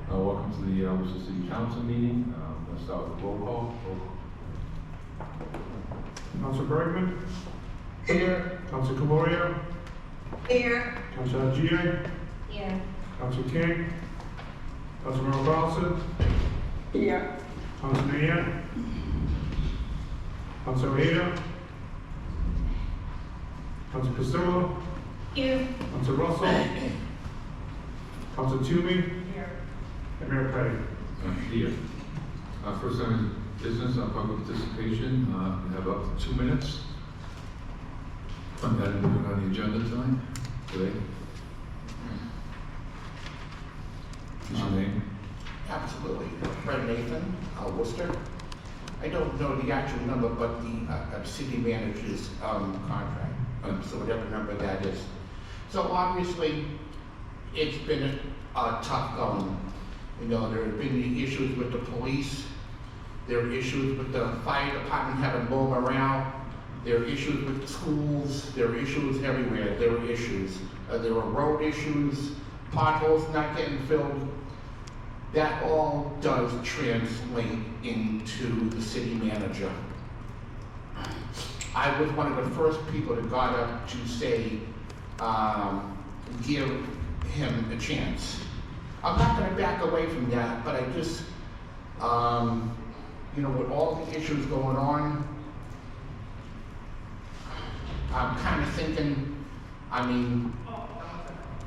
Welcome to the Worcester City Council meeting. Let's start with the roll call. Council Bergman, Here. Council Cavorio, Here. Council Agia, Here. Council King, Councilmember Carlson, Here. Council Mayor, Council Ada, Council Castillo, Here. Council Russell, Council Toomey, Here. and Mayor Petty. Here. First time business, public participation. We have up to 2 minutes. On the agenda tonight, today. What's your name? Absolutely. Fred Nathan, Worcester. I don't know the actual number, but the city manager's contract, so whatever number that is. So obviously, it's been a tough going. You know, there have been the issues with the police. There are issues with the fire department having low morale. There are issues with the schools. There are issues everywhere. There are issues. There are road issues, potholes not getting filled. That all does translate into the city manager. I was one of the first people that got up to say, give him a chance. I'm not going to back away from that, but I just, you know, with all the issues going on, I'm kind of thinking, I mean,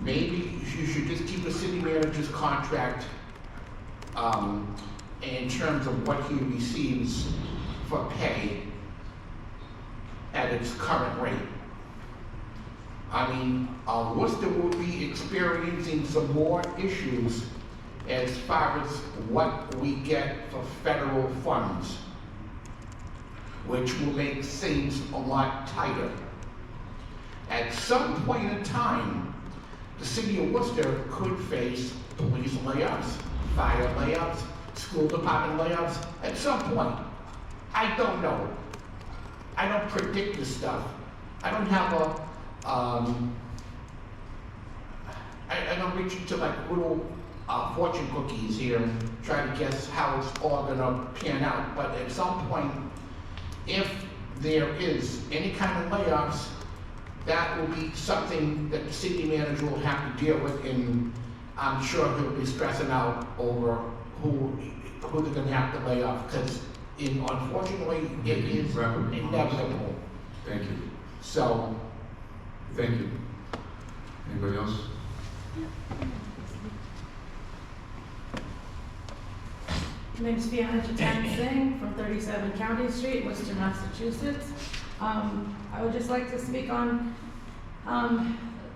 maybe you should just keep the city manager's contract in terms of what he receives for pay at its current rate. I mean, Worcester will be experiencing some more issues as far as what we get for federal funds, which will make things a lot tighter. At some point in time, the city of Worcester could face police layoffs, fire layoffs, school department layoffs, at some point. I don't know. I don't predict this stuff. I don't have a, I don't reach into like little fortune cookies here and try to guess how it's all gonna pan out. But at some point, if there is any kind of layoffs, that will be something that the city manager will have to deal with, and I'm sure he'll be stressing out over who they're gonna have to lay off, because unfortunately, it is inevitable. Thank you. So, Thank you. Anybody else? My name is Fiona Jatan Singh from 37 County Street, Worcester, Massachusetts. I would just like to speak on,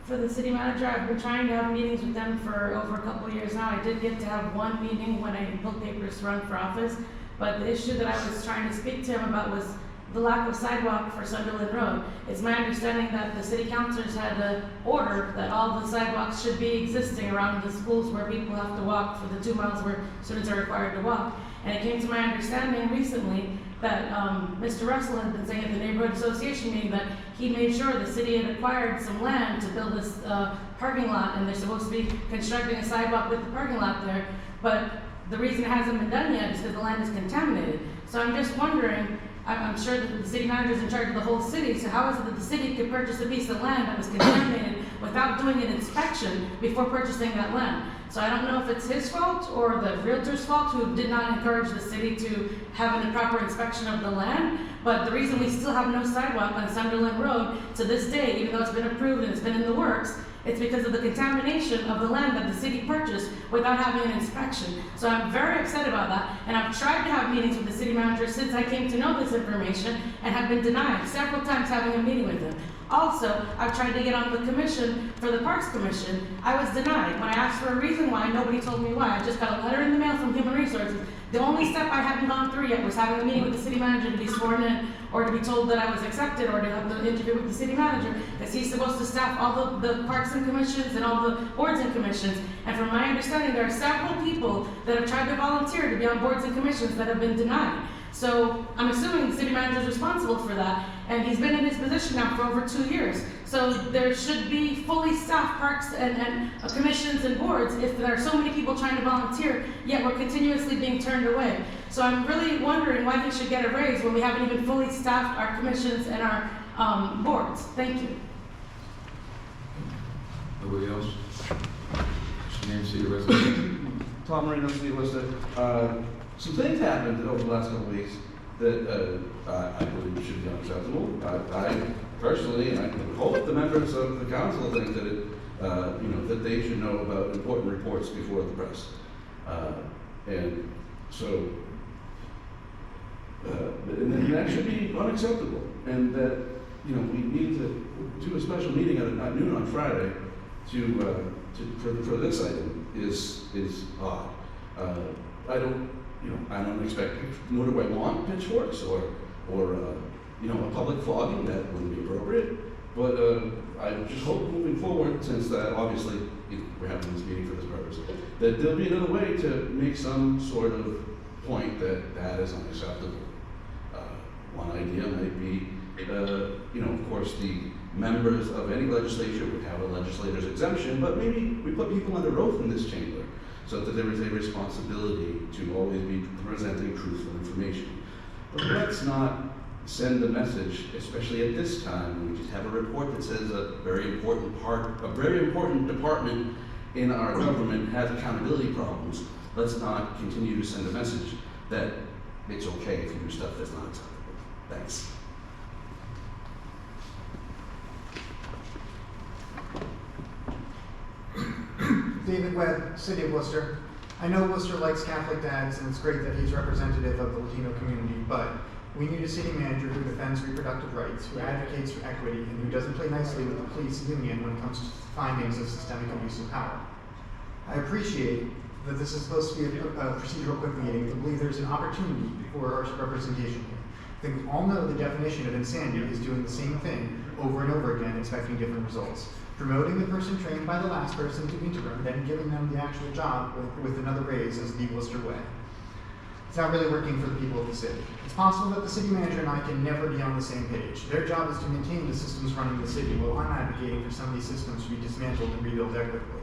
for the city manager. I've been trying to have meetings with them for over a couple of years now. I did get to have one meeting when I pulled papers to run for office, but the issue that I was trying to speak to him about was the lack of sidewalk for Sunderland Road. It's my understanding that the city councilors had an order that all the sidewalks should be existing around the schools where people have to walk for the 2 miles where students are required to walk. And it came to my understanding recently that Mr. Russell had been saying at the neighborhood association meeting that he made sure the city had acquired some land to build this parking lot, and they're supposed to be constructing a sidewalk with the parking lot there. But the reason it hasn't been done yet is because the land is contaminated. So I'm just wondering, I'm sure that the city manager is in charge of the whole city, so how is it that the city could purchase a piece of land that was contaminated without doing an inspection before purchasing that land? So I don't know if it's his fault or the realtor's fault, who did not encourage the city to have a proper inspection of the land, but the reason we still have no sidewalk on Sunderland Road to this day, even though it's been approved and it's been in the works, it's because of the contamination of the land that the city purchased without having an inspection. So I'm very upset about that, and I've tried to have meetings with the city manager since I came to know this information and have been denied several times having a meeting with him. Also, I've tried to get on the commission for the Parks Commission. I was denied. When I asked for a reason why, nobody told me why. I just got a letter in the mail from Human Resources. The only step I hadn't gone through yet was having a meeting with the city manager to be sworn in, or to be told that I was accepted, or to have the interview with the city manager, because he's supposed to staff all the parks and commissions and all the boards and commissions. And from my understanding, there are several people that have tried to volunteer to be on boards and commissions that have been denied. So I'm assuming the city manager is responsible for that, and he's been in his position now for over 2 years. So there should be fully staffed parks and commissions and boards if there are so many people trying to volunteer, yet we're continuously being turned away. So I'm really wondering why he should get a raise when we haven't even fully staffed our commissions and our boards. Thank you. Nobody else? What's your name, city resident? Tom Marino, City Lister. Some things happened over the last couple of weeks that I believe should be unacceptable. I personally, and I hope the members of the council think that it, that they should know about important reports before the press. And so, and that should be unacceptable. And that, we need to do a special meeting at noon on Friday for this item is odd. I don't expect, nor do I want pitchforks or a public flogging. That wouldn't be appropriate. But I just hope moving forward, since that obviously we're having this meeting for this purpose, that there'll be another way to make some sort of point that is unacceptable. One idea might be, of course, the members of any legislature would have a legislator's exemption, but maybe we put people under oath in this chamber so that there is a responsibility to always be presenting truthful information. But let's not send a message, especially at this time, when we just have a report that says a very important department in our government has accountability problems. Let's not continue to send a message that it's okay if you do stuff that's not acceptable. Thanks. David Webb, City of Worcester. I know Worcester likes Catholic dads, and it's great that he's representative of the Latino community, but we need a city manager who defends reproductive rights, who advocates for equity, and who doesn't play nicely with the police union when it comes to findings of systemic abuse of power. I appreciate that this is supposed to be a procedural quick meeting, but believe there's an opportunity for our representation here. I think we all know the definition of insanity is doing the same thing over and over again, expecting different results. Promoting the person trained by the last person to interim, then giving them the actual job with another raise is the Worcester way. It's not really working for the people of the city. It's possible that the city manager and I can never be on the same page. Their job is to maintain the systems running the city, while I'm advocating for some of these systems to be dismantled and rebuilt equitably.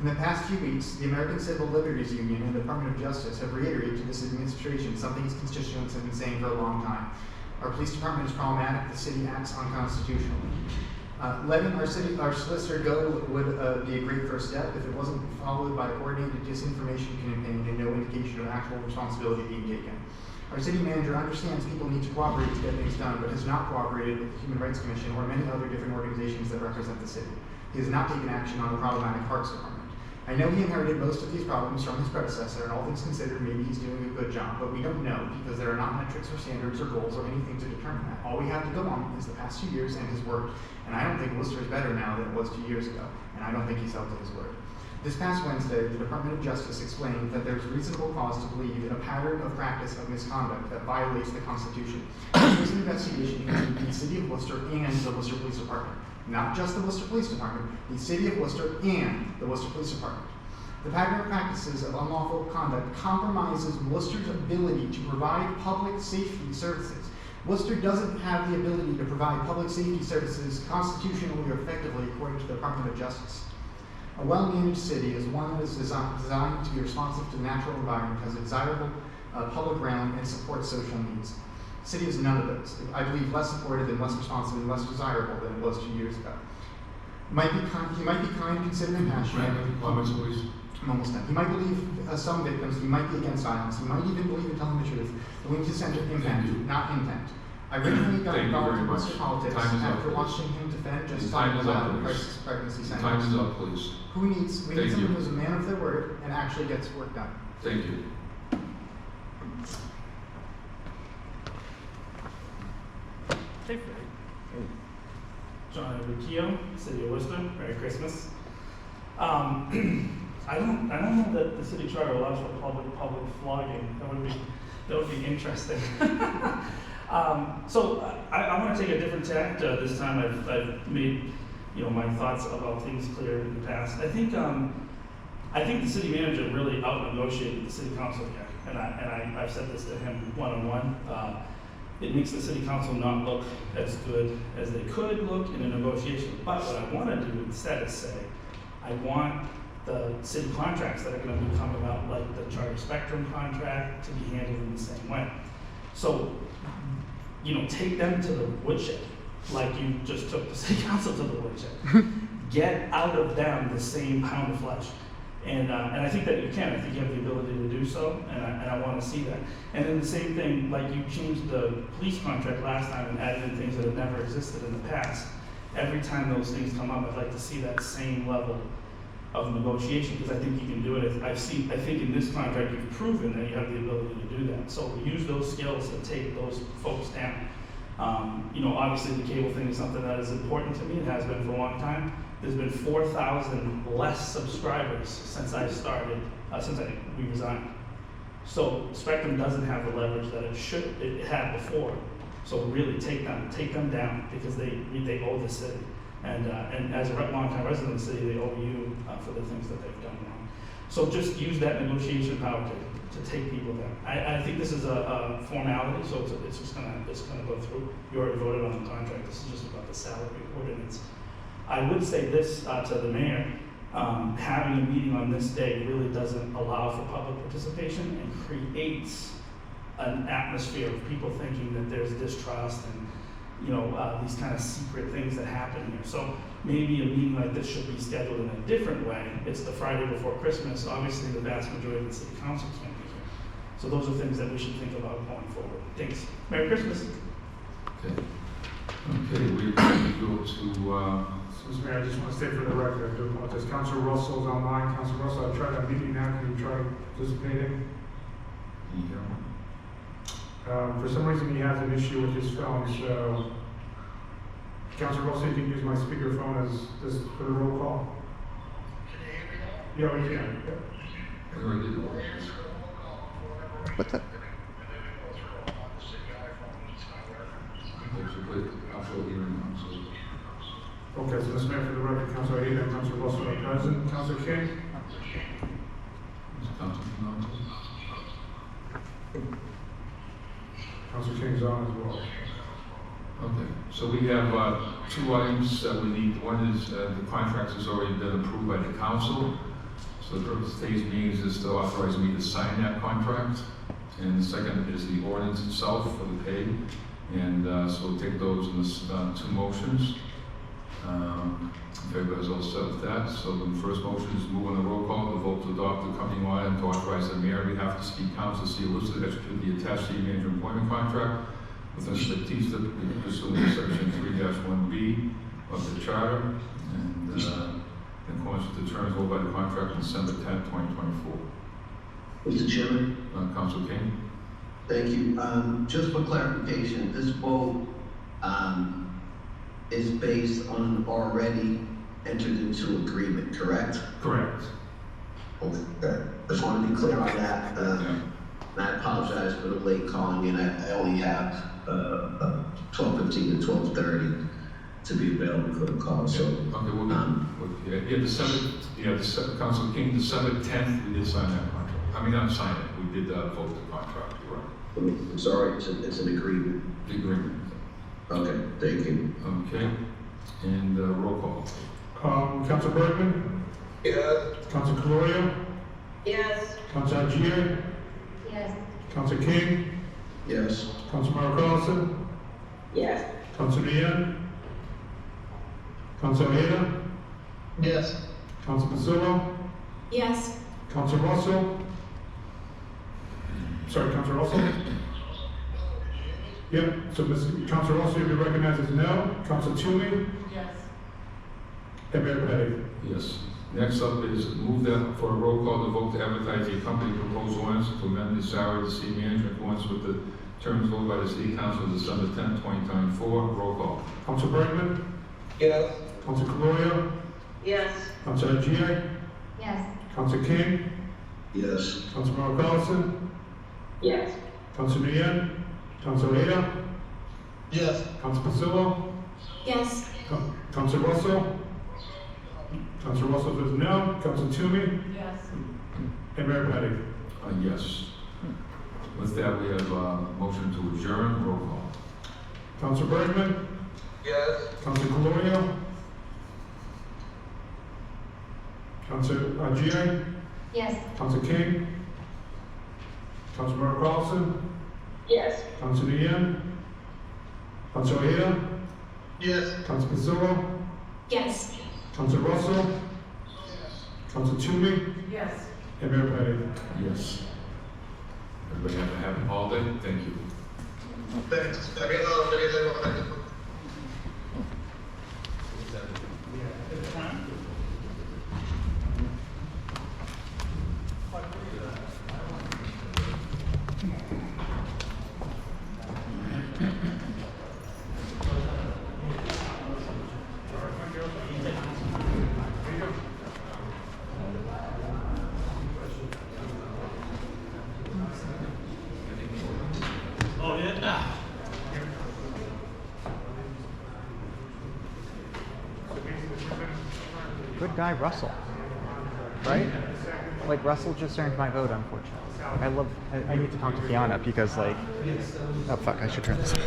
In the past few weeks, the American Civil Liberties Union and the Department of Justice have reiterated to this administration something its constituents have been saying for a long time. Our police department is problematic, the city acts unconstitutionally. Letting our solicitor go would be a great first step if it wasn't followed by a coordinated disinformation campaign and no indication of actual responsibility being taken. Our city manager understands people need to cooperate to get things done, but has not cooperated with the Human Rights Commission or many other different organizations that represent the city. He has not taken action on the problematic Parks Department. I know he inherited most of these problems from his predecessor, and all things considered, maybe he's doing a good job, but we don't know because there are not metrics or standards or goals or anything to determine that. All we have to go on is the past 2 years and his work, and I don't think Worcester is better now than it was 2 years ago, and I don't think he's held to his word. This past Wednesday, the Department of Justice explained that there's reasonable cause to believe in a pattern of practice of misconduct that violates the Constitution. This investigation into the City of Worcester and the Worcester Police Department. Not just the Worcester Police Department, the City of Worcester and the Worcester Police Department. The pattern of practices of unlawful conduct compromises Worcester's ability to provide public safety services. Worcester doesn't have the ability to provide public safety services constitutionally or effectively according to the Department of Justice. A well-managed city is one that is designed to be responsive to the natural environment, has a desirable public realm, and supports social needs. The city is none of those. I believe less supportive and less responsive and less desirable than it was 2 years ago. He might be kind, considerate, and passionate. Comments, please. I'm almost done. He might believe some victims, he might be against violence, he might even believe in telling the truth. But we need to center impact, not intent. I originally got involved in Worcester politics after watching him defend Justice Alito crisis pregnancy centers. Time is up, please. We need someone who's a man of their word and actually gets work done. Thank you. John Riccio, City of Worcester. Merry Christmas. I don't know that the city charter allows for public flogging. That would be interesting. So I want to take a different tact this time. I've made my thoughts about things clear in the past. I think I think the city manager really out-negotiated the city council here, and I've said this to him one-on-one. It makes the city council not look as good as they could look in a negotiation. But what I want to do instead is say, I want the city contracts that are going to be coming out, like the Charter Spectrum contract, to be handled in the same way. So, take them to the woodshed, like you just took the city council to the woodshed. Get out of them the same pound of flesh. And I think that you can. I think you have the ability to do so, and I want to see that. And then the same thing, like you changed the police contract last time and added in things that have never existed in the past. Every time those things come up, I'd like to see that same level of negotiation, because I think you can do it. I think in this contract you've proven that you have the ability to do that. So use those skills to take those folks down. Obviously the cable thing is something that is important to me. It has been for a long time. There's been 4,000 less subscribers since I started, we resigned. So Spectrum doesn't have the leverage that it had before. So really take them down, because they owe the city. And as a long-time resident of the city, they owe you for the things that they've done wrong. So just use that negotiation power to take people down. I think this is a formality, so it's just gonna go through. You already voted on the contract. This is just about the salary ordinance. I would say this to the mayor, having a meeting on this day really doesn't allow for public participation and creates an atmosphere of people thinking that there's distrust and these kind of secret things that happen here. So maybe a meeting like this should be scheduled in a different way. It's the Friday before Christmas. Obviously, the vast majority of the city council can't be here. So those are things that we should think about going forward. Thanks. Merry Christmas. Okay. Okay, we're going to go to, Mr. Mayor, I just want to state for the record, I do apologize. Councilor Russell's online. Councilor Russell, I tried to meet you now. Can you try participating? For some reason, he has an issue with his phone, so Councilor Russell, you can use my speakerphone as this for the roll call. Yeah, we can. we already did it. What's that? I'll show you now, so. Okay, so Mr. Mayor, for the record, Councilor Ada and Councilor Russell are present. Councilor King? Councilor King's on as well. Okay, so we have two items that we need. One is the contract has already been approved by the council. So the purpose of today's meeting is to authorize me to sign that contract. And the second is the ordinance itself for the pay. And so we'll take those in this, two motions. If everybody's all set with that, so the first motion is move on the roll call to vote to adopt the company wide and to authorize the mayor on behalf of the city council to see a list of execute the attached city manager employment contract with Mr. Batista pursuant to section 3-1B of the charter and in accordance with the terms held by the contract on December 10, 2024. Mr. Chairman, Council King. thank you. Just for clarification, this vote, is based on already entered into agreement, correct? Correct. Okay. Just want to be clear on that. Yeah. And I apologize for the late calling in. I only have 12:15 to 12:30 to be available for the call. So, Okay, December, Council King, December 10th, we did sign that contract. I mean, not sign it, we did vote the contract, you're right. I'm sorry, it's an agreement. The agreement. Okay, thank you. Okay, and roll call. Councilor Bergman? Yes. Councilor Caloria? Yes. Councilor Agia? Yes. Councilor King? Yes. Councilor Carlson? Yes. Councilor Ian? Councilor Ada? Yes. Councilor Pasillo? Yes. Councilor Russell? Sorry, Councilor Russell? Yep, so Councilor Russell, you'll be recognized as no. Councilor Toomey? Yes. And Mayor Petty? Yes. Next up is move that for a roll call to vote to advertise the company proposal ordinance to amend the salary of the city manager in accordance with the terms voted by the city council on December 10, 2024. Roll call. Councilor Bergman? Yes. Councilor Caloria? Yes. Councilor Agia? Yes. Councilor King? Yes. Councilor Carlson? Yes. Councilor Ian? Councilor Ada? Yes. Councilor Pasillo? Yes. Councilor Russell? Council Russell says no. Council Toomey? Yes. And Mayor Petty? Yes. With that, we have a motion to adjourn, roll call. Council Bergman? Yes. Council Calorio? Council G.A.? Yes. Council King? Councilmember Carlson? Yes. Council Ian? Council Ojeda? Yes. Council Pacillo? Yes. Council Russell? Council Toomey? Yes. And Mayor Petty? Yes. Everybody have a happy holiday, thank you. Thanks. Good guy, Russell. Right? Like, Russell just earned my vote, unfortunately. I need to talk to Fiona because, like, oh fuck, I should turn this off.